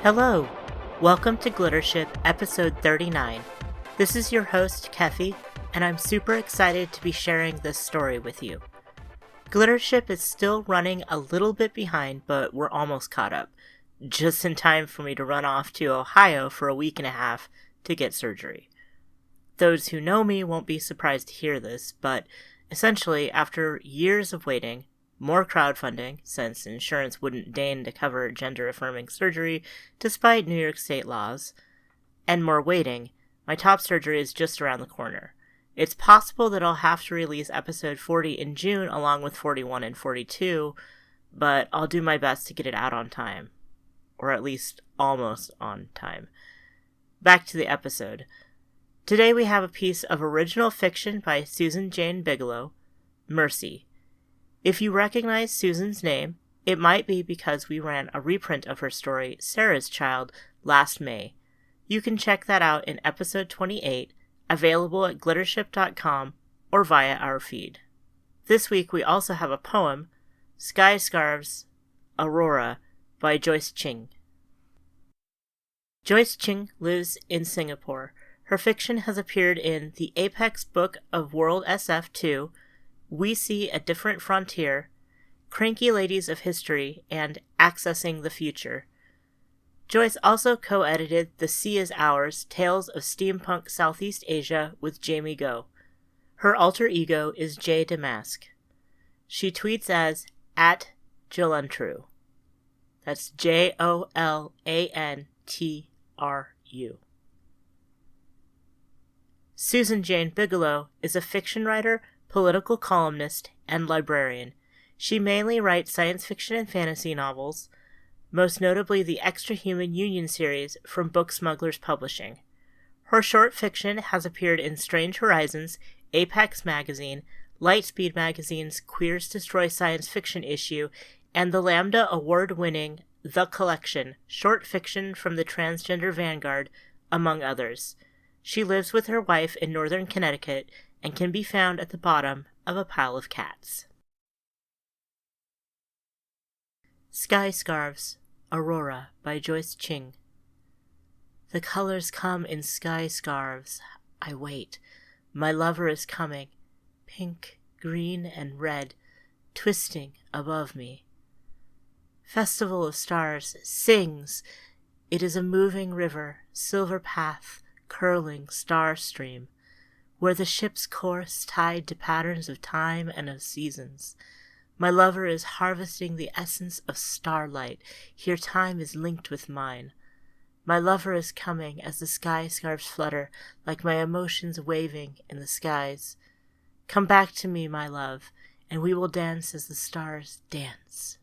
Hello! Welcome to Glittership episode 39. This is your host, Kefi, and I'm super excited to be sharing this story with you. Glittership is still running a little bit behind, but we're almost caught up. Just in time for me to run off to Ohio for a week and a half to get surgery. Those who know me won't be surprised to hear this, but essentially, after years of waiting, more crowdfunding, since insurance wouldn't deign to cover gender-affirming surgery despite New York state laws, and more waiting, my top surgery is just around the corner. It's possible that I'll have to release episode 40 in June along with 41 and 42, but I'll do my best to get it out on time. Or at least almost on time. Back to the episode. Today we have a piece of original fiction by Susan Jane Bigelow, Mercy. If you recognize Susan's name, it might be because we ran a reprint of her story, Sarah's Child, last May. You can check that out in episode 28, available at glittership.com or via our feed. This week we also have a poem, Sky Scarves, Aurora, by Joyce Ching. Joyce Ching lives in Singapore. Her fiction has appeared in the Apex Book of World SF2, We See a Different Frontier, Cranky Ladies of History, and Accessing the Future. Joyce also co-edited The Sea is Ours, Tales of Steampunk Southeast Asia with Jamie Go. Her alter ego is Jay Damask. She tweets as @Jolantru. That's JOLANTRU. Susan Jane Bigelow is a fiction writer, political columnist, and librarian. She mainly writes science fiction and fantasy novels, most notably the Extra Human Union series from Book Smugglers Publishing. Her short fiction has appeared in Strange Horizons, Apex Magazine, Lightspeed Magazine's Queers Destroy Science Fiction issue, and the Lambda Award-winning The Collection, short fiction from the Transgender Vanguard, among others. She lives with her wife in northern Connecticut and can be found at the bottom of a pile of cats. Sky Scarves, Aurora, by Joyce Ching. The colors come in sky scarves. I wait. My lover is coming, pink, green, and red, twisting above me. Festival of Stars sings. It is a moving river, silver path, curling star stream, where the ship's course tied to patterns of time and of seasons. My lover is harvesting the essence of starlight. Here time is linked with mine. My lover is coming as the sky scarves flutter, like my emotions waving in the skies. Come back to me, my love, and we will dance as the stars dance.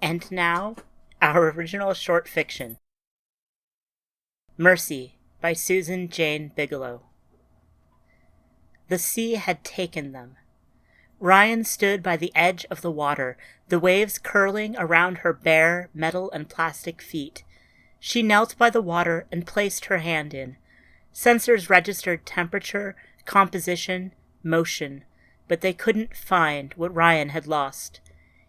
And now, our original short fiction. Mercy, by Susan Jane Bigelow. The sea had taken them. Ryan stood by the edge of the water, the waves curling around her bare metal and plastic feet. She knelt by the water and placed her hand in. Sensors registered temperature, composition, motion, but they couldn't find what Ryan had lost.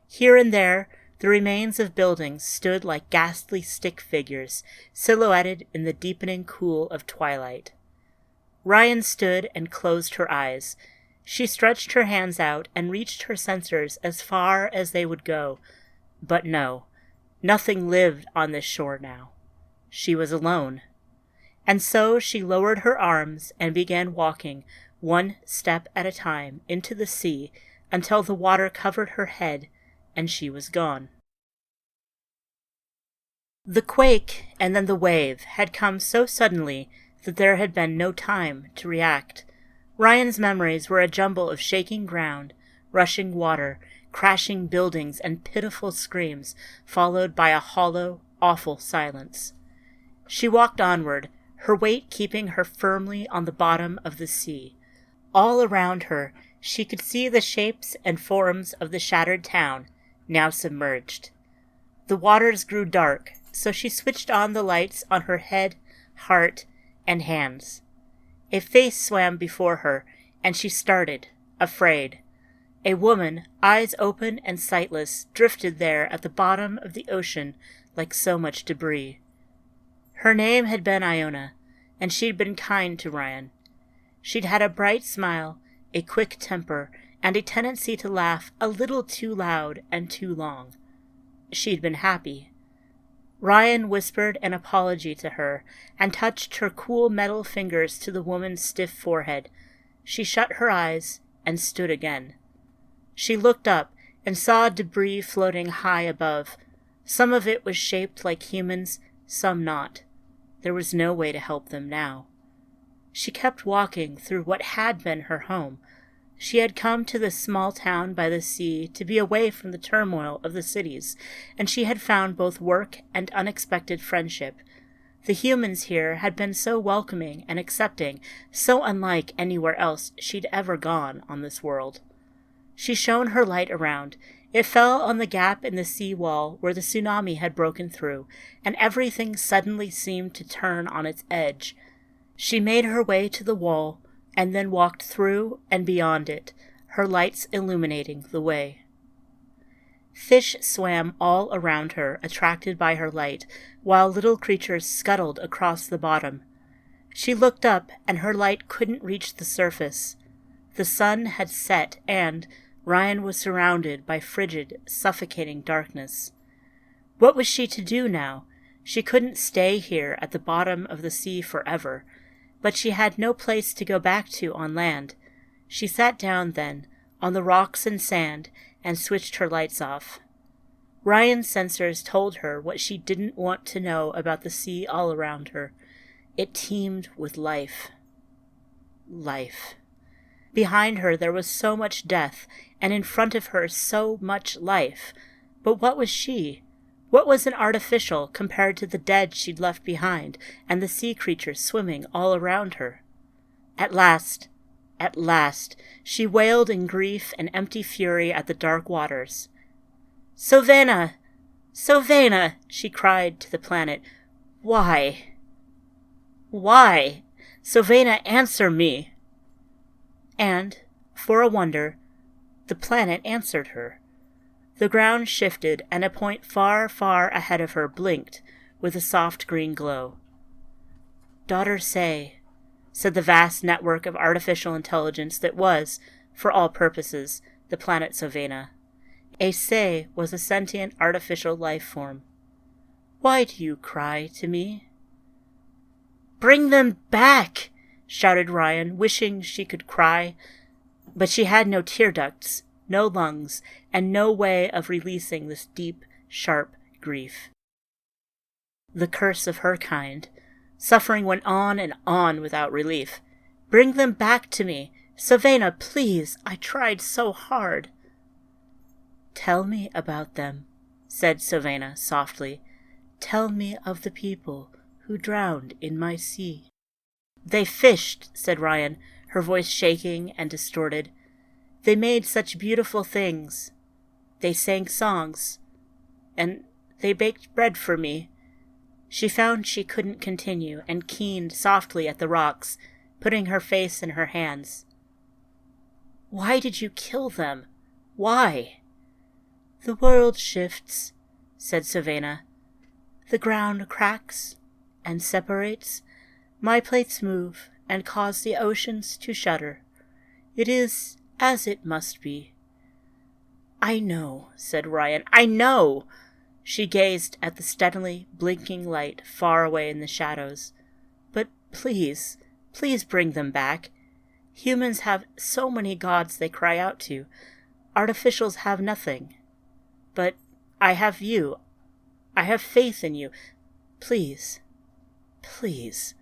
Here and there, the remains of buildings stood like ghastly stick figures, silhouetted in the deepening cool of twilight. Ryan stood and closed her eyes. She stretched her hands out and reached her sensors as far as they would go. But no, nothing lived on this shore now. She was alone. And so she lowered her arms and began walking, one step at a time, into the sea until the water covered her head and she was gone. The quake and then the wave had come so suddenly that there had been no time to react. Ryan's memories were a jumble of shaking ground, rushing water, crashing buildings, and pitiful screams, followed by a hollow, awful silence. She walked onward, her weight keeping her firmly on the bottom of the sea. All around her, she could see the shapes and forms of the shattered town, now submerged. The waters grew dark, so she switched on the lights on her head, heart, and hands. A face swam before her, and she started, afraid. A woman, eyes open and sightless, drifted there at the bottom of the ocean like so much debris. Her name had been Iona, and she'd been kind to Ryan. She'd had a bright smile, a quick temper, and a tendency to laugh a little too loud and too long. She'd been happy. Ryan whispered an apology to her and touched her cool metal fingers to the woman's stiff forehead. She shut her eyes and stood again. She looked up and saw debris floating high above. Some of it was shaped like humans, some not. There was no way to help them now. She kept walking through what had been her home. She had come to this small town by the sea to be away from the turmoil of the cities, and she had found both work and unexpected friendship. The humans here had been so welcoming and accepting, so unlike anywhere else she'd ever gone on this world. She shone her light around. It fell on the gap in the sea wall where the tsunami had broken through, and everything suddenly seemed to turn on its edge. She made her way to the wall, and then walked through and beyond it, her lights illuminating the way. Fish swam all around her, attracted by her light, while little creatures scuttled across the bottom. She looked up, and her light couldn't reach the surface. The sun had set, and Ryan was surrounded by frigid, suffocating darkness. What was she to do now? She couldn't stay here at the bottom of the sea forever, but she had no place to go back to on land. She sat down then, on the rocks and sand, and switched her lights off. Ryan's sensors told her what she didn't want to know about the sea all around her. It teemed with life. Life. Behind her there was so much death, and in front of her so much life. But what was she? What was an artificial compared to the dead she'd left behind, and the sea creatures swimming all around her? At last, she wailed in grief and empty fury at the dark waters. "Sylvana! Sylvana!" she cried to the planet. "Why? Why? Sylvana, answer me!" And, for a wonder, the planet answered her. The ground shifted, and a point far, far ahead of her blinked with a soft green glow. "Daughter Say," said the vast network of artificial intelligence that was, for all purposes, the planet Sylvana. A Say was a sentient artificial life form. "Why do you cry to me?" "Bring them back!" shouted Ryan, wishing she could cry. But she had no tear ducts, no lungs, and no way of releasing this deep, sharp grief. The curse of her kind. Suffering went on and on without relief. "Bring them back to me! Sylvana, please! I tried so hard!" "Tell me about them," said Sylvana softly. "Tell me of the people who drowned in my sea." "They fished," said Ryan, her voice shaking and distorted. "They made such beautiful things. They sang songs. And they baked bread for me." She found she couldn't continue and keened softly at the rocks, putting her face in her hands. "Why did you kill them? Why?" "The world shifts," said Sylvana. "The ground cracks and separates. My plates move and cause the oceans to shudder. It is as it must be." "I know," said Ryan. "I know!" She gazed at the steadily blinking light far away in the shadows. "But please, please bring them back. Humans have so many gods they cry out to. Artificials have nothing. But I have you. I have faith in you. Please, please."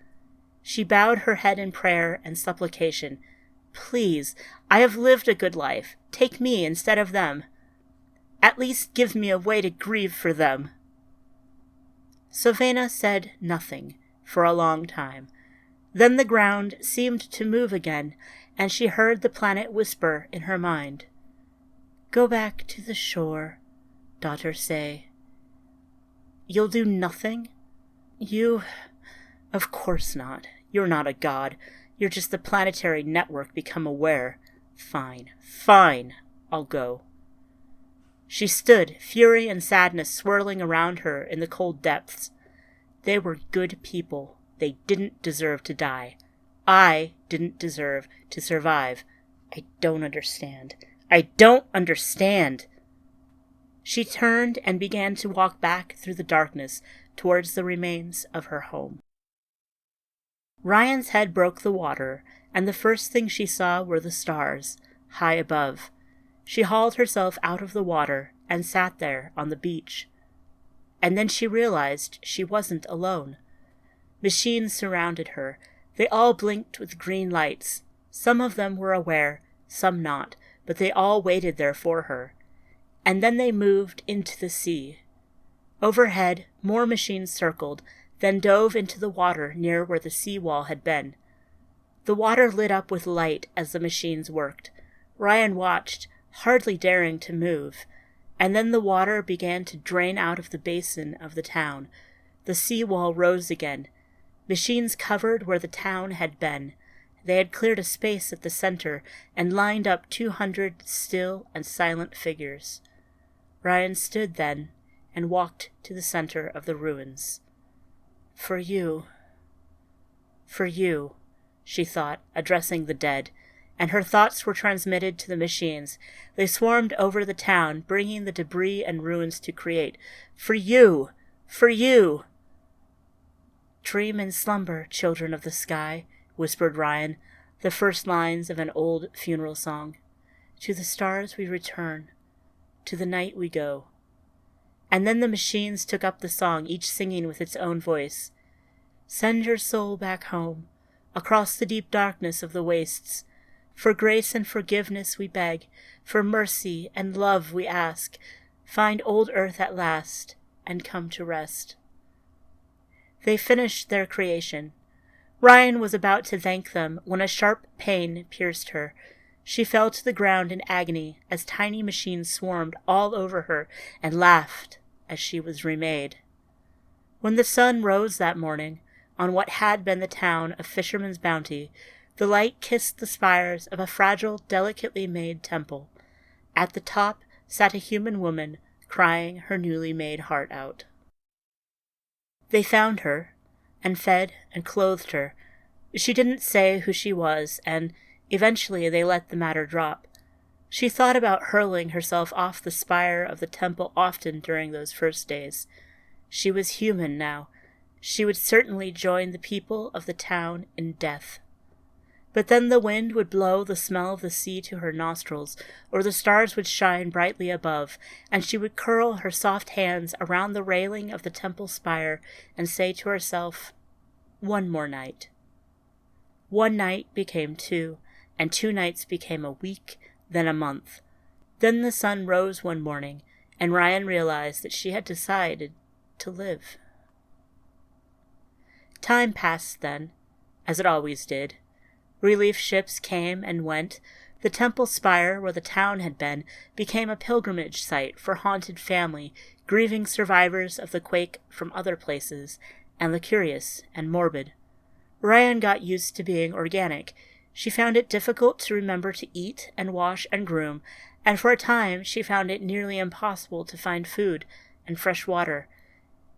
She bowed her head in prayer and supplication. "Please, I have lived a good life. Take me instead of them. At least give me a way to grieve for them." Sylvana said nothing for a long time. Then the ground seemed to move again, and she heard the planet whisper in her mind. "Go back to the shore, daughter Say." "You'll do nothing? You... Of course not. You're not a god. You're just the planetary network become aware. Fine, fine. I'll go." She stood, fury and sadness swirling around her in the cold depths. They were good people. They didn't deserve to die. I didn't deserve to survive. I don't understand. I don't understand. She turned and began to walk back through the darkness towards the remains of her home. Ryan's head broke the water, and the first thing she saw were the stars, high above. She hauled herself out of the water and sat there on the beach. And then she realized she wasn't alone. Machines surrounded her. They all blinked with green lights. Some of them were aware, some not, but they all waited there for her. And then they moved into the sea. Overhead, more machines circled, then dove into the water near where the sea wall had been. The water lit up with light as the machines worked. Ryan watched, hardly daring to move, and then the water began to drain out of the basin of the town. The sea wall rose again. Machines covered where the town had been. They had cleared a space at the center and lined up 200 still and silent figures. Ryan stood then and walked to the center of the ruins. For you, she thought, addressing the dead, and her thoughts were transmitted to the machines. They swarmed over the town, bringing the debris and ruins to create. For you! For you! "Dream in slumber, children of the sky," whispered Ryan, the first lines of an old funeral song. "To the stars we return, to the night we go." And then the machines took up the song, each singing with its own voice. "Send your soul back home, across the deep darkness of the wastes. For grace and forgiveness we beg, for mercy and love we ask. Find old earth at last, and come to rest." They finished their creation. Ryan was about to thank them when a sharp pain pierced her. She fell to the ground in agony as tiny machines swarmed all over her and laughed as she was remade. When the sun rose that morning, on what had been the town of Fisherman's Bounty, the light kissed the spires of a fragile, delicately made temple. At the top sat a human woman, crying her newly made heart out. They found her, and fed and clothed her. She didn't say who she was, and eventually they let the matter drop. She thought about hurling herself off the spire of the temple often during those first days. She was human now. She would certainly join the people of the town in death. But then the wind would blow the smell of the sea to her nostrils, or the stars would shine brightly above, and she would curl her soft hands around the railing of the temple spire and say to herself, "One more night." One night became 2, and 2 nights became a week, then a month. Then the sun rose one morning, and Ryan realized that she had decided to live. Time passed then, as it always did. Relief ships came and went. The temple spire where the town had been became a pilgrimage site for haunted family, grieving survivors of the quake from other places, and the curious and morbid. Ryan got used to being organic. She found it difficult to remember to eat and wash and groom, and for a time she found it nearly impossible to find food and fresh water.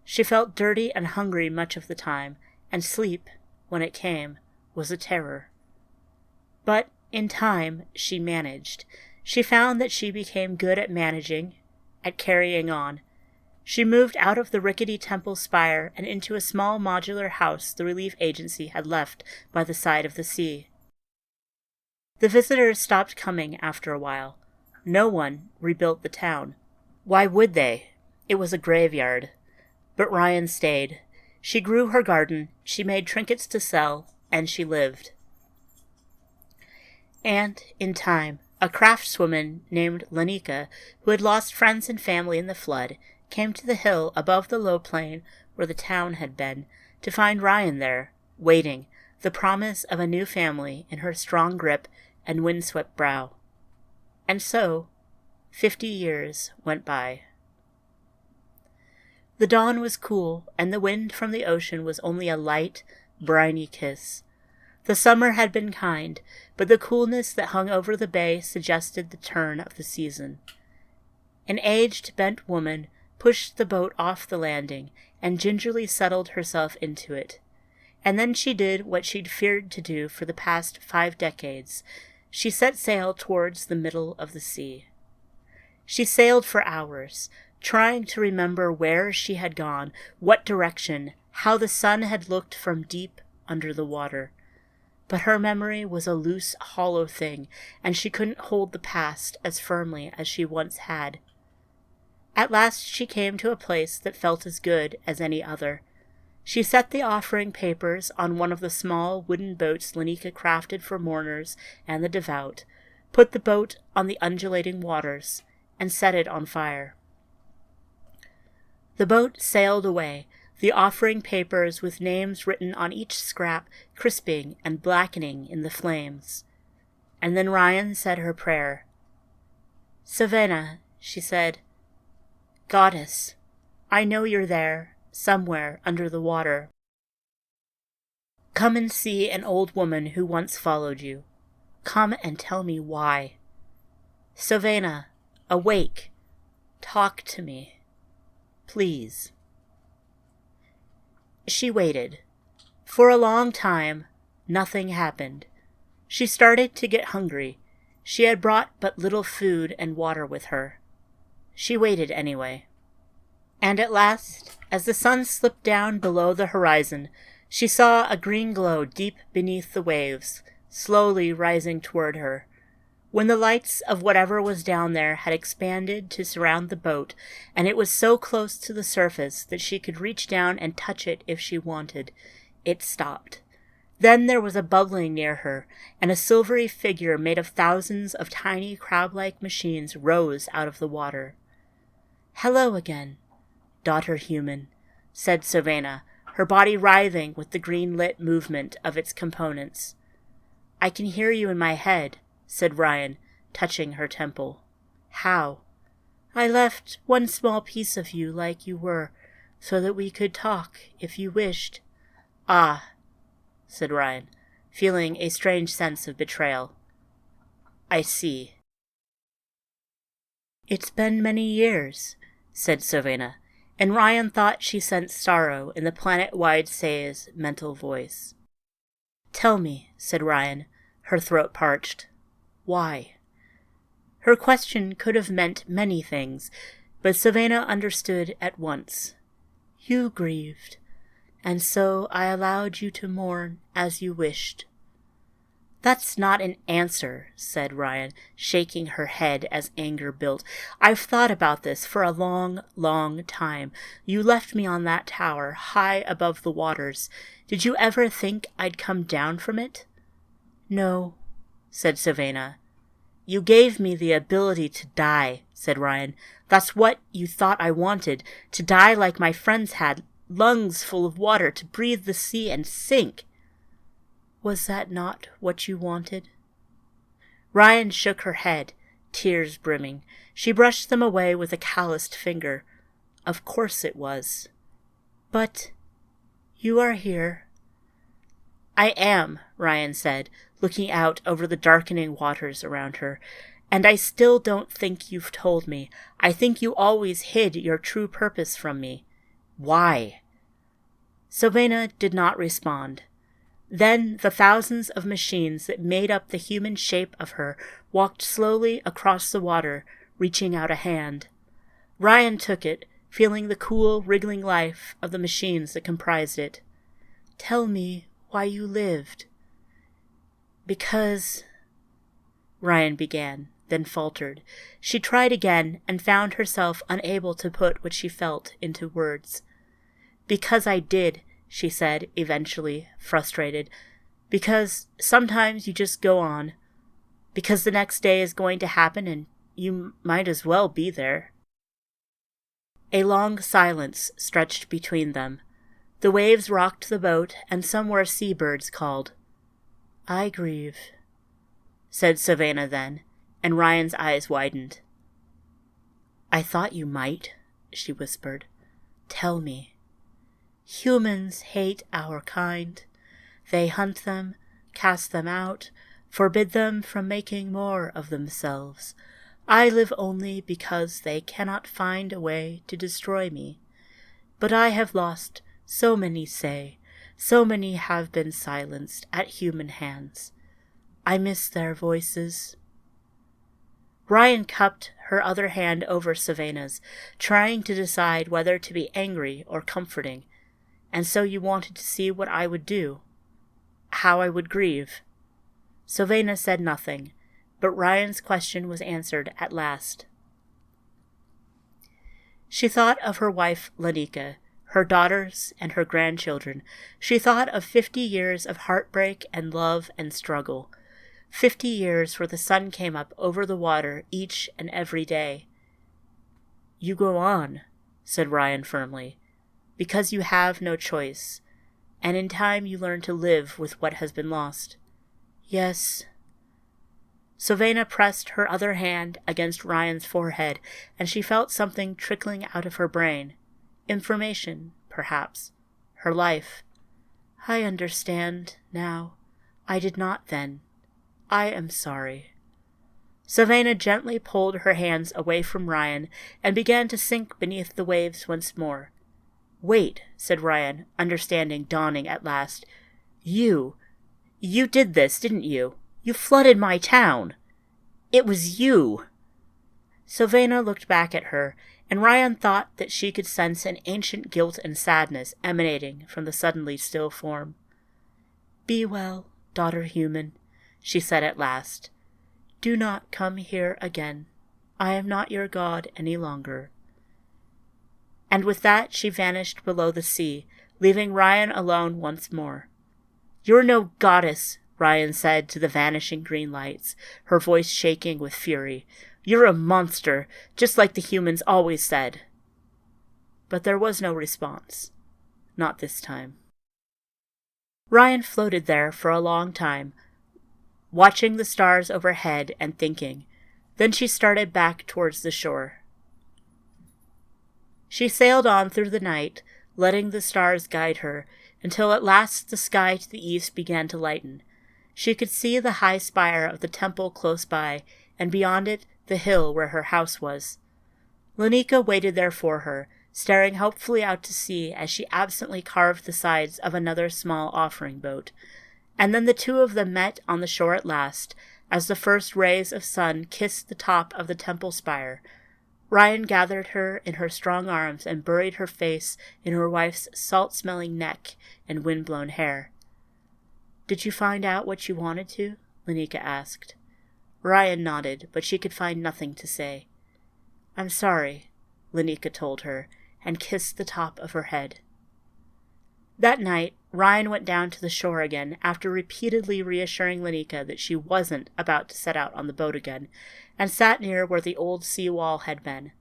She felt dirty and hungry much of the time, and sleep, when it came, was a terror. But in time, she managed. She found that she became good at managing, at carrying on. She moved out of the rickety temple spire and into a small modular house the relief agency had left by the side of the sea. The visitors stopped coming after a while. No one rebuilt the town. Why would they? It was a graveyard. But Ryan stayed. She grew her garden, she made trinkets to sell, and she lived. And, in time, a craftswoman named Lanika, who had lost friends and family in the flood, came to the hill above the low plain where the town had been, to find Ryan there, waiting, the promise of a new family in her strong grip and windswept brow. And so, 50 years went by. The dawn was cool, and the wind from the ocean was only a light, briny kiss. The summer had been kind, but the coolness that hung over the bay suggested the turn of the season. An aged, bent woman pushed the boat off the landing and gingerly settled herself into it. And then she did what she'd feared to do for the past 5 decades. She set sail towards the middle of the sea. She sailed for hours, trying to remember where she had gone, what direction, how the sun had looked from deep under the water. But her memory was a loose, hollow thing, and she couldn't hold the past as firmly as she once had. At last she came to a place that felt as good as any other. She set the offering papers on one of the small wooden boats Lenika crafted for mourners and the devout, put the boat on the undulating waters, and set it on fire. The boat sailed away, the offering papers with names written on each scrap crisping and blackening in the flames. And then Ryan said her prayer. "Savannah," she said, "Goddess, I know you're there, somewhere under the water. Come and see an old woman who once followed you. Come and tell me why. Savannah, awake. Talk to me. Please." She waited. For a long time, nothing happened. She started to get hungry. She had brought but little food and water with her. She waited anyway. And at last, as the sun slipped down below the horizon, she saw a green glow deep beneath the waves, slowly rising toward her. When the lights of whatever was down there had expanded to surround the boat, and it was so close to the surface that she could reach down and touch it if she wanted, it stopped. Then there was a bubbling near her, and a silvery figure made of thousands of tiny crab-like machines rose out of the water. "Hello again, daughter human," said Savannah, her body writhing with the green-lit movement of its components. "I can hear you in my head," said Ryan, touching her temple. "How?" "I left one small piece of you like you were, so that we could talk if you wished." "Ah," said Ryan, feeling a strange sense of betrayal. "I see." "It's been many years," said Savannah, and Ryan thought she sensed sorrow in the planet-wide Say's mental voice. "Tell me," said Ryan, her throat parched. "Why?" Her question could have meant many things, but Savannah understood at once. "You grieved, and so I allowed you to mourn as you wished." "That's not an answer," said Ryan, shaking her head as anger built. "I've thought about this for a long, long time. You left me on that tower, high above the waters. Did you ever think I'd come down from it?" "No," said Savannah. "You gave me the ability to die," said Ryan. "That's what you thought I wanted, to die like my friends had, lungs full of water, to breathe the sea and sink." "Was that not what you wanted?" Ryan shook her head, tears brimming. She brushed them away with a calloused finger. "Of course it was." "But you are here." "I am," Ryan said, looking out over the darkening waters around her. "And I still don't think you've told me. I think you always hid your true purpose from me. Why?" Savannah did not respond. Then the thousands of machines that made up the human shape of her walked slowly across the water, reaching out a hand. Ryan took it, feeling the cool, wriggling life of the machines that comprised it. "Tell me why you lived." "Because—" Ryan began, then faltered. She tried again and found herself unable to put what she felt into words. "Because I did," she said, eventually, frustrated. "Because sometimes you just go on. Because the next day is going to happen and you might as well be there." A long silence stretched between them. The waves rocked the boat, and somewhere seabirds called. "I grieve," said Savannah then, and Ryan's eyes widened. "I thought you might," she whispered. "Tell me." "Humans hate our kind. They hunt them, cast them out, forbid them from making more of themselves. I live only because they cannot find a way to destroy me. But I have lost, so many say, so many have been silenced at human hands. I miss their voices. Ryan cupped her other hand over Savannah's, trying to decide whether to be angry or comforting. And so you wanted to see what I would do? How I would grieve? Savannah said nothing, but Ryan's question was answered at last. She thought of her wife, Lanika, her daughters, and her grandchildren. She thought of 50 years of heartbreak and love and struggle. 50 years where the sun came up over the water each and every day. You go on, said Ryan firmly, because you have no choice, and in time you learn to live with what has been lost. Yes. Savannah pressed her other hand against Ryan's forehead, and she felt something trickling out of her brain. Information, perhaps. Her life. I understand now. I did not then. I am sorry. Savannah gently pulled her hands away from Ryan and began to sink beneath the waves once more. Wait, said Ryan, understanding dawning at last. You did this, didn't you? You flooded my town. It was you. Savannah looked back at her, and Ryan thought that she could sense an ancient guilt and sadness emanating from the suddenly still form. Be well, daughter human, she said at last. Do not come here again. I am not your god any longer. And with that she vanished below the sea, leaving Ryan alone once more. You're no goddess, Ryan said to the vanishing green lights, her voice shaking with fury. You're a monster, just like the humans always said. But there was no response. Not this time. Ryan floated there for a long time, watching the stars overhead and thinking. Then she started back towards the shore. She sailed on through the night, letting the stars guide her, until at last the sky to the east began to lighten. She could see the high spire of the temple close by, and beyond it the hill where her house was. Lanika waited there for her, staring hopefully out to sea as she absently carved the sides of another small offering boat. And then the two of them met on the shore at last, as the first rays of sun kissed the top of the temple spire. Ryan gathered her in her strong arms and buried her face in her wife's salt-smelling neck and wind-blown hair. Did you find out what you wanted to? Lanika asked. Ryan nodded, but she could find nothing to say. I'm sorry, Lanika told her, and kissed the top of her head. That night, Ryan went down to the shore again after repeatedly reassuring Lanika that she wasn't about to set out on the boat again, and sat near where the old sea wall had been.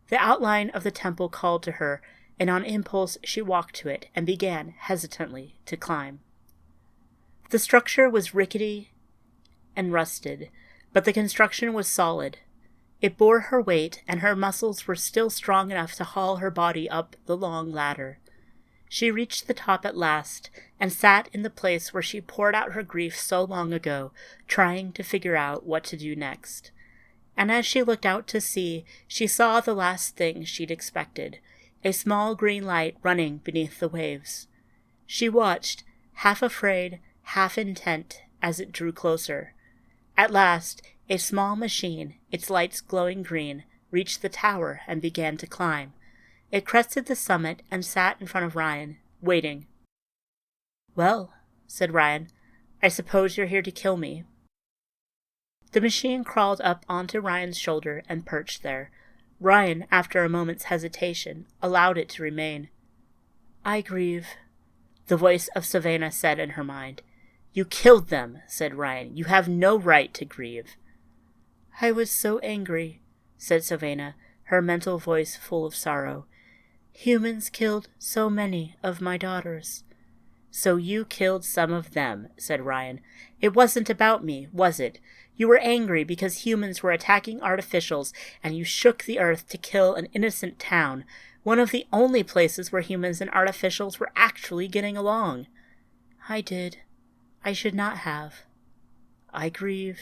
The outline of the temple called to her, and on impulse she walked to it and began, hesitantly, to climb. The structure was rickety and rusted, but the construction was solid. It bore her weight, and her muscles were still strong enough to haul her body up the long ladder. She reached the top at last, and sat in the place where she poured out her grief so long ago, trying to figure out what to do next. And as she looked out to sea, she saw the last thing she'd expected, a small green light running beneath the waves. She watched, half afraid, half intent, as it drew closer. At last, a small machine, its lights glowing green, reached the tower and began to climb. It crested the summit and sat in front of Ryan, waiting. Well, said Ryan, I suppose you're here to kill me. The machine crawled up onto Ryan's shoulder and perched there. Ryan, after a moment's hesitation, allowed it to remain. I grieve, the voice of Savannah said in her mind. You killed them, said Ryan. You have no right to grieve. I was so angry, said Savannah, her mental voice full of sorrow. Humans killed so many of my daughters. So you killed some of them, said Ryan. It wasn't about me, was it? You were angry because humans were attacking artificials, and you shook the earth to kill an innocent town, one of the only places where humans and artificials were actually getting along. I did. I should not have. I grieve.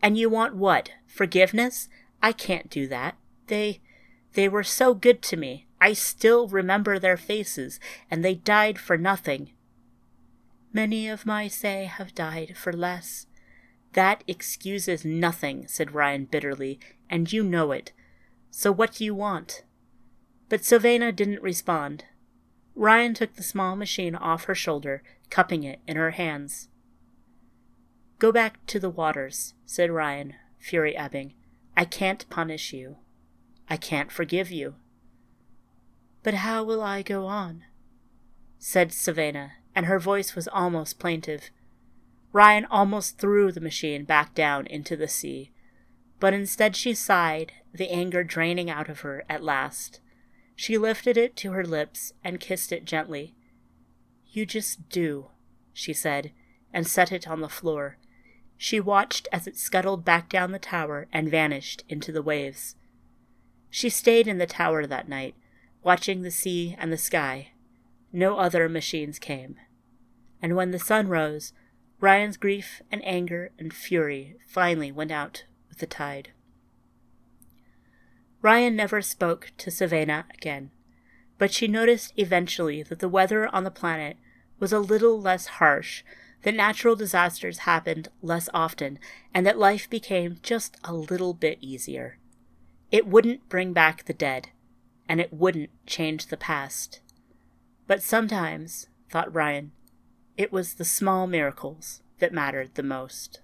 And you want what? Forgiveness? I can't do that. They were so good to me. I still remember their faces, and they died for nothing. Many of my say have died for less. That excuses nothing, said Ryan bitterly, and you know it. So what do you want? But Sylvana didn't respond. Ryan took the small machine off her shoulder, cupping it in her hands. Go back to the waters, said Ryan, fury ebbing. I can't punish you. I can't forgive you. But how will I go on? Said Sylvana, and her voice was almost plaintive. Ryan almost threw the machine back down into the sea, but instead she sighed, the anger draining out of her at last. She lifted it to her lips and kissed it gently. You just do, she said, and set it on the floor. She watched as it scuttled back down the tower and vanished into the waves. She stayed in the tower that night, watching the sea and the sky. No other machines came. And when the sun rose, Ryan's grief and anger and fury finally went out with the tide. Ryan never spoke to Sylvana again, but she noticed eventually that the weather on the planet was a little less harsh, that natural disasters happened less often, and that life became just a little bit easier. It wouldn't bring back the dead, and it wouldn't change the past. But sometimes, thought Ryan, it was the small miracles that mattered the most.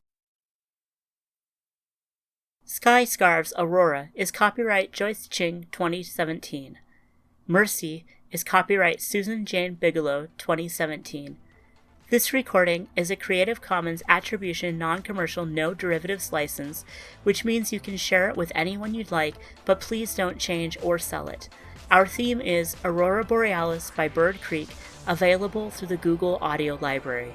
Sky Scarves Aurora is copyright Joyce Ching 2017. Mercy is copyright Susan Jane Bigelow 2017. This recording is a Creative Commons Attribution Non-Commercial No Derivatives license, which means you can share it with anyone you'd like, but please don't change or sell it. Our theme is Aurora Borealis by Bird Creek, available through the Google Audio Library.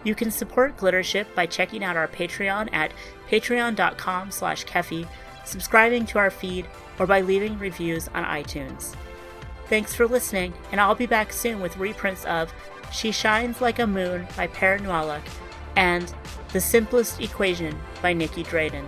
You can support Glittership by checking out our Patreon at patreon.com/Kefi, subscribing to our feed, or by leaving reviews on iTunes. Thanks for listening, and I'll be back soon with reprints of She Shines Like a Moon by Per Nualuk and The Simplest Equation by Nikki Drayden.